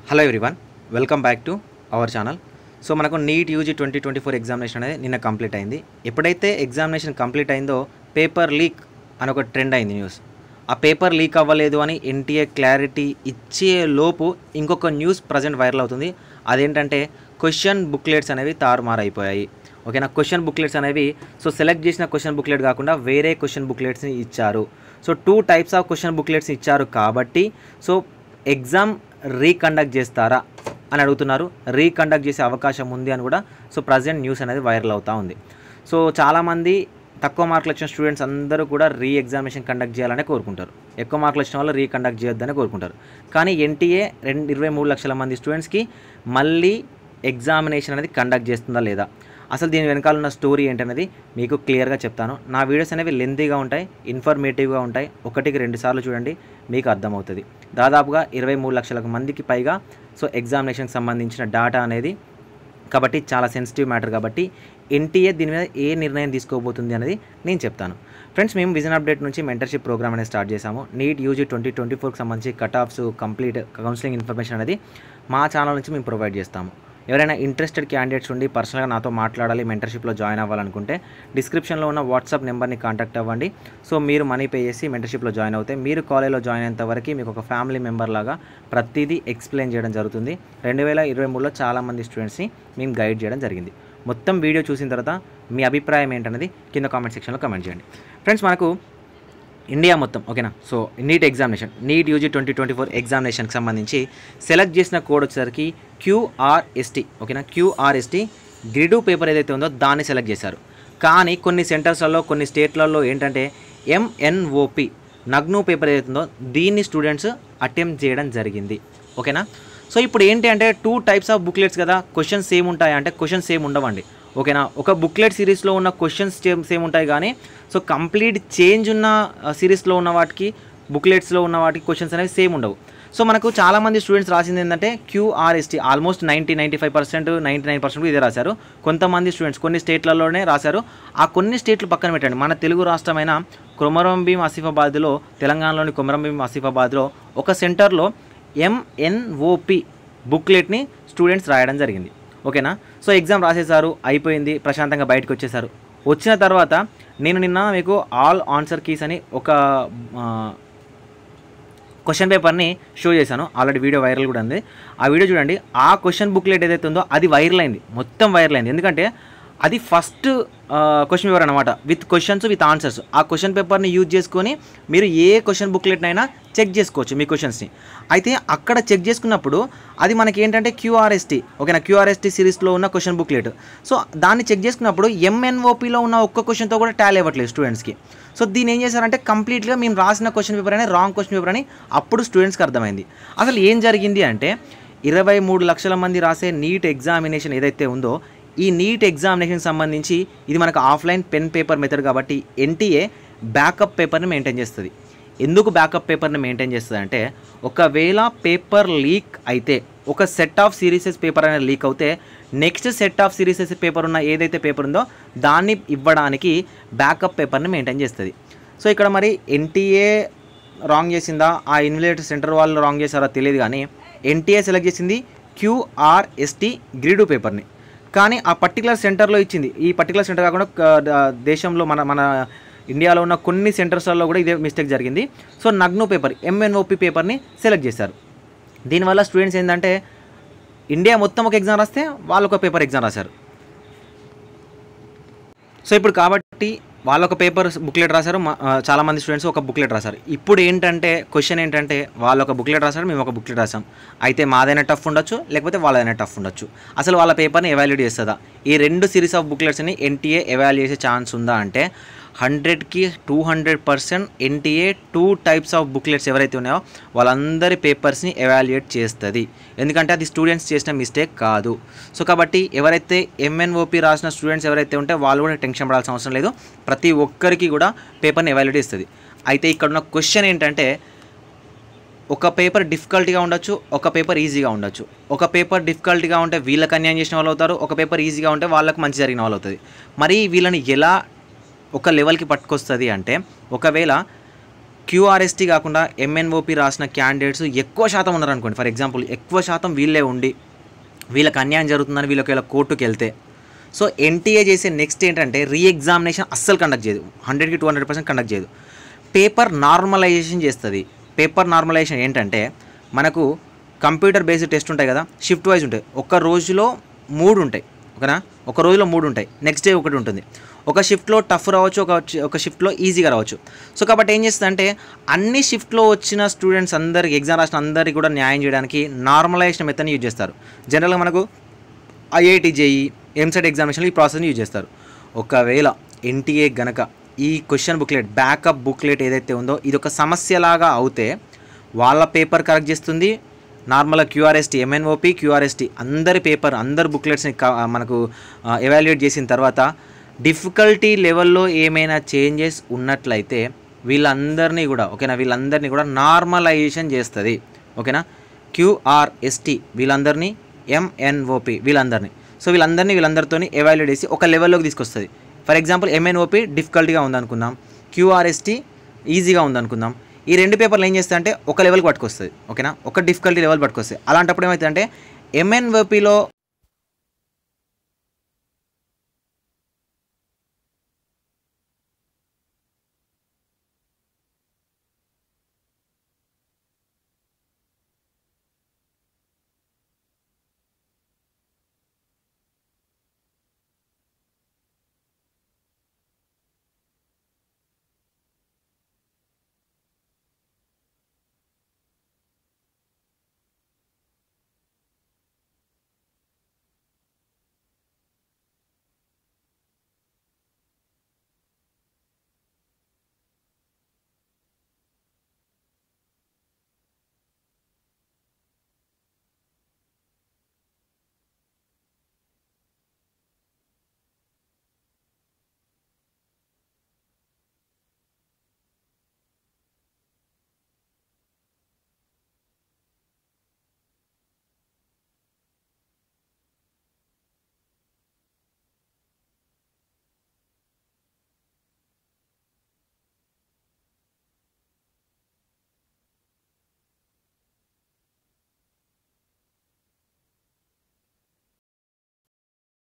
Hello everyone, welcome back to our channel. So మనకు NEET UG 2024 examination అనేది నిన్న complete అయింది. ఎప్పుడైతే ఎగ్జామినేషన్ కంప్లీట్ అయిందో పేపర్ లీక్ అని ఒక ట్రెండ్ అయింది న్యూస్. ఆ పేపర్ లీక్ అవ్వలేదు అని ఎన్టీఏ క్లారిటీ ఇచ్చే లోపు ఇంకొక న్యూస్ ప్రజెంట్ వైరల్ అవుతుంది. అదేంటంటే క్వశ్చన్ బుక్లెట్స్ అనేవి తారుమారైపోయాయి. ఓకేనా, క్వశ్చన్ బుక్లెట్స్ అనేవి సెలెక్ట్ చేసిన క్వశ్చన్ బుక్లెట్ కాకుండా వేరే క్వశ్చన్ బుక్లెట్స్ని ఇచ్చారు. 2 టైప్స్ ఆఫ్ క్వశ్చన్ బుక్లెట్స్ ఇచ్చారు కాబట్టి ఎగ్జామ్ రీకండక్ట్ చేస్తారా అని అడుగుతున్నారు. రీకండక్ట్ చేసే అవకాశం ఉంది అని కూడా ప్రజెంట్ న్యూస్ అనేది వైరల్ అవుతూ ఉంది. చాలామంది తక్కువ మార్కులు వచ్చిన స్టూడెంట్స్ అందరూ కూడా ఎగ్జామినేషన్ కండక్ట్ చేయాలనే కోరుకుంటారు. ఎక్కువ మార్కులు వచ్చిన వాళ్ళు రీకండక్ట్ చేయొద్దని కోరుకుంటారు. కానీ ఎన్టీఏ 23 లక్షల మంది స్టూడెంట్స్కి మళ్ళీ ఎగ్జామినేషన్ అనేది కండక్ట్ చేస్తుందా లేదా, అసలు దీని వెనకాల ఉన్న స్టోరీ ఏంటనేది మీకు క్లియర్గా చెప్తాను. నా వీడియోస్ అనేవి లెంతీగా ఉంటాయి, ఇన్ఫర్మేటివ్గా ఉంటాయి. 1-2 సార్లు చూడండి, మీకు అర్థమవుతుంది. దాదాపుగా 23 లక్షల మందికి పైగా ఎగ్జామినేషన్కి సంబంధించిన డేటా అనేది, కాబట్టి చాలా సెన్సిటివ్ మ్యాటర్. కాబట్టి ఎన్టీఏ దీని మీద ఏ నిర్ణయం తీసుకోబోతుంది అనేది నేను చెప్తాను. ఫ్రెండ్స్, మేము విజన్ అప్డేట్ నుంచి మెంటర్షిప్ ప్రోగ్రామ్ అనేది స్టార్ట్ చేశాము. నీట్ యూజీ 2024కి సంబంధించి cut offs, complete counselling information అనేది మా ఛానల్ నుంచి మేము ప్రొవైడ్ చేస్తాము. ఎవరైనా ఇంట్రెస్టెడ్ క్యాండిడేట్స్ ఉండి పర్సనల్గా నాతో మాట్లాడాలి, మెంటర్షిప్లో జాయిన్ అవ్వాలనుకుంటే డిస్క్రిప్షన్లో ఉన్న వాట్సాప్ నెంబర్ని కాంటాక్ట్ అవ్వండి. మీరు మనీ పే చేసి మెంటర్షిప్లో జాయిన్ అవుతే మీరు కాలేజ్లో జాయిన్ అయ్యేంత వరకు మీకు ఒక ఫ్యామిలీ మెంబర్ లాగా ప్రతిదీ ఎక్స్ప్లెయిన్ చేయడం జరుగుతుంది. 2023లో చాలామంది స్టూడెంట్స్ని మేము గైడ్ చేయడం జరిగింది. మొత్తం వీడియో చూసిన తర్వాత మీ అభిప్రాయం ఏంటనేది కింద కామెంట్ సెక్షన్లో కామెంట్ చేయండి. ఫ్రెండ్స్, మనకు ఇండియా మొత్తం ఓకేనా, నీట్ ఎగ్జామినేషన్, నీట్ యూజీ 2024 ఎగ్జామినేషన్కి సంబంధించి సెలెక్ట్ చేసిన కోడ్ వచ్చేసరికి QRST. ఓకేనా, QRST గ్రిడ్ పేపర్ ఏదైతే ఉందో దాన్ని సెలెక్ట్ చేశారు. కానీ కొన్ని సెంటర్స్లలో, కొన్ని స్టేట్లలో ఏంటంటే MNOP నగ్ను పేపర్ ఏదైతే ఉందో దీన్ని స్టూడెంట్స్ అటెంప్ట్ చేయడం జరిగింది. ఓకేనా, ఇప్పుడు ఏంటి అంటే 2 టైప్స్ ఆఫ్ బుక్లెట్స్ కదా, క్వశ్చన్స్ సేమ్ ఉంటాయా అంటే క్వశ్చన్స్ సేమ్ ఉండవండి. ఓకేనా, ఒక బుక్లెట్ సిరీస్లో ఉన్న క్వశ్చన్స్ సేమ్ ఉంటాయి, కానీ కంప్లీట్ చేంజ్ ఉన్న సిరీస్లో ఉన్న వాటికి, బుక్లెట్స్లో ఉన్న వాటికి క్వశ్చన్స్ అనేవి సేమ్ ఉండవు. మనకు చాలామంది స్టూడెంట్స్ రాసింది ఏంటంటే QRST ఆల్మోస్ట్ 95%, 99% ఇదే రాశారు. కొంతమంది స్టూడెంట్స్ కొన్ని స్టేట్లలోనే రాశారు. ఆ కొన్ని స్టేట్లు పక్కన పెట్టండి, మన తెలుగు రాష్ట్రమైన కొమరంభీం ఆసిఫాబాద్లో, తెలంగాణలోని కొమరంభీం ఆసిఫాబాద్లో ఒక సెంటర్లో MNOP బుక్లెట్ని స్టూడెంట్స్ రాయడం జరిగింది. ఓకేనా, ఎగ్జామ్ రాసేసారు, అయిపోయింది, ప్రశాంతంగా బయటకు వచ్చేసారు. వచ్చిన తర్వాత నేను నిన్న మీకు ఆల్ ఆన్సర్ కీస్ అని ఒక క్వశ్చన్ పేపర్ని షో చేశాను. ఆల్రెడీ వీడియో వైరల్ కూడా ఉంది. ఆ వీడియో చూడండి. ఆ క్వశ్చన్ బుక్లెట్ ఏదైతే ఉందో అది వైరల్ అయింది, మొత్తం వైరల్ అయింది. ఎందుకంటే అది ఫస్ట్ క్వశ్చన్ పేపర్ అనమాట, విత్ క్వశ్చన్స్ విత్ ఆన్సర్స్. ఆ క్వశ్చన్ పేపర్ని యూజ్ చేసుకొని మీరు ఏ క్వశ్చన్ బుక్లెట్నైనా చెక్ చేసుకోవచ్చు మీ క్వశ్చన్స్ని. అయితే అక్కడ చెక్ చేసుకున్నప్పుడు అది మనకి ఏంటంటే QRST, ఓకేనా, QRST సిరీస్లో ఉన్న క్వశ్చన్ బుక్లెట్. దాన్ని చెక్ చేసుకున్నప్పుడు MNOPలో ఉన్న ఒక్క క్వశ్చన్తో కూడా టాలీ అవ్వట్లేదు స్టూడెంట్స్కి. దీన్ని ఏం చేశారంటే కంప్లీట్గా మేము రాసిన క్వశ్చన్ పేపర్ అనేది రాంగ్ క్వశ్చన్ పేపర్ అని అప్పుడు స్టూడెంట్స్కి అర్థమైంది. అసలు ఏం జరిగింది అంటే 23 లక్షల మంది రాసే నీట్ ఎగ్జామినేషన్ ఏదైతే ఉందో, ఈ నీట్ ఎగ్జామినేషన్కి సంబంధించి ఇది మనకు ఆఫ్లైన్ పెన్ పేపర్ మెథడ్ కాబట్టి ఎన్టీఏ బ్యాకప్ పేపర్ని మెయింటైన్ చేస్తుంది. ఎందుకు బ్యాకప్ పేపర్ని మెయింటైన్ చేస్తుంది అంటే, ఒకవేళ పేపర్ లీక్ అయితే, ఒక సెట్ ఆఫ్ సిరీసెస్ పేపర్ అనేది లీక్ అవుతే next set of series paper ఉన్న ఏదైతే పేపర్ ఉందో దాన్ని ఇవ్వడానికి బ్యాకప్ పేపర్ని మెయింటైన్ చేస్తుంది. ఇక్కడ మరి ఎన్టీఏ రాంగ్ చేసిందా, ఆ ఇన్విజిలేటర్ సెంటర్ వాళ్ళు రాంగ్ చేశారో తెలియదు, కానీ ఎన్టీఏ సెలెక్ట్ చేసింది QRST గ్రిడ్ పేపర్ని. కానీ ఆ పర్టికులర్ సెంటర్లో ఇచ్చింది, ఈ పర్టికులర్ సెంటర్ కాకుండా దేశంలో మన ఇండియాలో ఉన్న కొన్ని సెంటర్స్లలో కూడా ఇదే మిస్టేక్ జరిగింది. నగ్ను పేపర్ MNOP పేపర్ని సెలెక్ట్ చేశారు. దీనివల్ల స్టూడెంట్స్ ఏంటంటే ఇండియా మొత్తం ఒక ఎగ్జామ్ రాస్తే వాళ్ళు ఒక పేపర్ ఎగ్జామ్ రాశారు. ఇప్పుడు కాబట్టి వాళ్ళు ఒక పేపర్ బుక్లెట్ రాశారు, చాలామంది స్టూడెంట్స్ ఒక బుక్లెట్ రాశారు. ఇప్పుడు ఏంటంటే క్వశ్చన్ ఏంటంటే వాళ్ళు ఒక బుక్లెట్ రాశారు, మేము ఒక బుక్లెట్ రాసాం. అయితే మాదైనా టఫ్ ఉండొచ్చు, లేకపోతే వాళ్ళదైనా టఫ్ ఉండొచ్చు. అసలు వాళ్ళ పేపర్ని ఎవాల్యుయేట్ చేస్తుందా? ఈ 2 సిరీస్ ఆఫ్ బుక్లెట్స్ని ఎన్టీఏ ఎవాల్యుయేట్ చేసే ఛాన్స్ ఉందా అంటే 100కి 200% ఎన్టీఏ 2 టైప్స్ ఆఫ్ బుక్లెట్స్ ఎవరైతే ఉన్నాయో వాళ్ళందరి పేపర్స్ని ఎవాల్యుయేట్ చేస్తుంది. ఎందుకంటే అది స్టూడెంట్స్ చేసిన మిస్టేక్ కాదు. కాబట్టి ఎవరైతే MNOP రాసిన స్టూడెంట్స్ ఎవరైతే ఉంటే వాళ్ళు కూడా టెన్షన్ పడాల్సిన అవసరం లేదు. ప్రతి ఒక్కరికి కూడా పేపర్ని ఎవాల్యుయేట్ చేస్తుంది. అయితే ఇక్కడ ఉన్న క్వశ్చన్ ఏంటంటే, ఒక పేపర్ డిఫికల్ట్గా ఉండొచ్చు, ఒక పేపర్ ఈజీగా ఉండొచ్చు. ఒక పేపర్ డిఫికల్ట్గా ఉంటే వీళ్ళకి అన్యాయం చేసిన వాళ్ళు అవుతారు, ఒక పేపర్ ఈజీగా ఉంటే వాళ్ళకి మంచి జరిగిన వాళ్ళు అవుతుంది. మరి వీళ్ళని ఎలా ఒక లెవెల్కి పట్టుకొస్తుంది అంటే, ఒకవేళ క్యూఆర్ఎస్టీ కాకుండా ఎంఎన్ఓపి రాసిన క్యాండిడేట్స్ ఎక్కువ శాతం ఉన్నారనుకోండి, ఫర్ ఎగ్జాంపుల్ ఎక్కువ శాతం వీళ్ళే ఉండి వీళ్ళకి అన్యాయం జరుగుతుందని వీళ్ళకి ఇలా కోర్టుకు వెళ్తే, సో ఎన్టీఏ చేసే నెక్స్ట్ ఏంటంటే రీఎగ్జామినేషన్ అస్సలు కండక్ట్ చేయదు, 100కి 200% కండక్ట్ చేయదు. పేపర్ నార్మలైజేషన్ చేస్తుంది. పేపర్ నార్మలైజేషన్ ఏంటంటే మనకు కంప్యూటర్ బేస్డ్ టెస్ట్ ఉంటాయి కదా, షిఫ్ట్ వైజ్ ఉంటాయి. ఒక రోజులో 3 ఉంటాయి, ఓకేనా? ఒక రోజులో 3 ఉంటాయి, నెక్స్ట్ డే ఒకటి ఉంటుంది. ఒక షిఫ్ట్లో టఫ్ రావచ్చు, ఒక షిఫ్ట్లో ఈజీగా రావచ్చు. సో కాబట్టి ఏం చేస్తుందంటే అన్ని షిఫ్ట్లో వచ్చిన స్టూడెంట్స్ అందరికి, ఎగ్జామ్ రాసిన అందరికీ కూడా న్యాయం చేయడానికి నార్మలైజేషన్ మెథడ్ని యూజ్ చేస్తారు. జనరల్గా మనకు ఐఐటి జేఈ ఎంసెట్ ఎగ్జామినేషన్లో ఈ ప్రాసెస్ని యూజ్ చేస్తారు. ఒకవేళ ఎన్టీఏ గనక ఈ క్వశ్చన్ బుక్లెట్, బ్యాకప్ బుక్లెట్ ఏదైతే ఉందో ఇది ఒక సమస్యలాగా అవుతే వాళ్ళ పేపర్ కరెక్ట్ చేస్తుంది. నార్మల్గా క్యూఆర్ఎస్టీ, ఎంఎన్ఓపి, క్యూఆర్ఎస్టీ అందరి పేపర్, అందరి బుక్లెట్స్ని మనకు ఎవాల్యుయేట్ చేసిన తర్వాత డిఫికల్టీ లెవెల్లో ఏమైనా చేంజెస్ ఉన్నట్లయితే వీళ్ళందరినీ కూడా, ఓకేనా, వీళ్ళందరినీ కూడా నార్మలైజేషన్ చేస్తుంది, ఓకేనా. క్యూఆర్ఎస్టీ వీళ్ళందరినీ, ఎంఎన్ఓపి వీళ్ళందరినీ, సో వీళ్ళందరితో ఎవాల్యుయేట్ చేసి ఒక లెవెల్లోకి తీసుకొస్తుంది. ఫర్ ఎగ్జాంపుల్ ఎంఎన్ఓపి డిఫికల్ట్గా ఉందనుకుందాం, క్యూఆర్ఎస్టీ ఈజీగా ఉందనుకుందాం. ఈ 2 పేపర్లు ఏం చేస్తాయంటే ఒక లెవెల్కి పట్టుకొస్తుంది, ఓకేనా, ఒక డిఫికల్టీ లెవెల్ పట్టుకొస్తుంది. అలాంటప్పుడు ఏమవుతుందంటే ఎంఎన్ఓపిలో